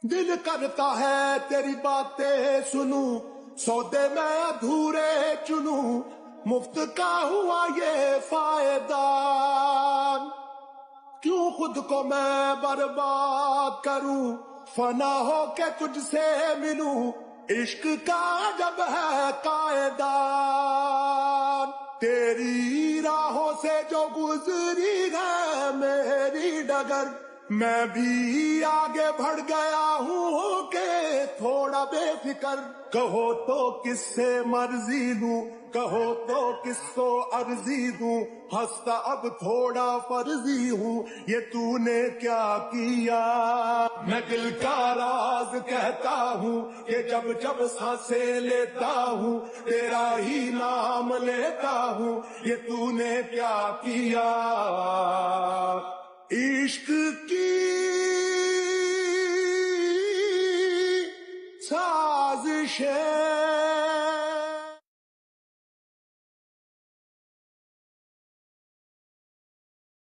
دل کرتا ہے تیری باتیں سنوں، سودے میں ادھورے چنوں، مفت کا ہوا یہ فائدہ، کیوں خود کو میں برباد کروں، فنا ہو کے تجھ سے ملوں، عشق کا جب ہے قاعدہ، تیری راہوں سے جو گزری ہے میری ڈگر، میں بھی آگے بڑھ گیا ہوں کہ تھوڑا بے فکر، کہو تو کس سے مرضی لوں، کہو تو کس کو عرضی دوں، ہنستا اب تھوڑا فرضی ہوں، یہ تو نے کیا کیا، میں دل کا راز کہتا ہوں کہ جب جب سانسیں لیتا ہوں تیرا ہی نام لیتا ہوں، یہ تو نے کیا کیا، عشق کی سازشیں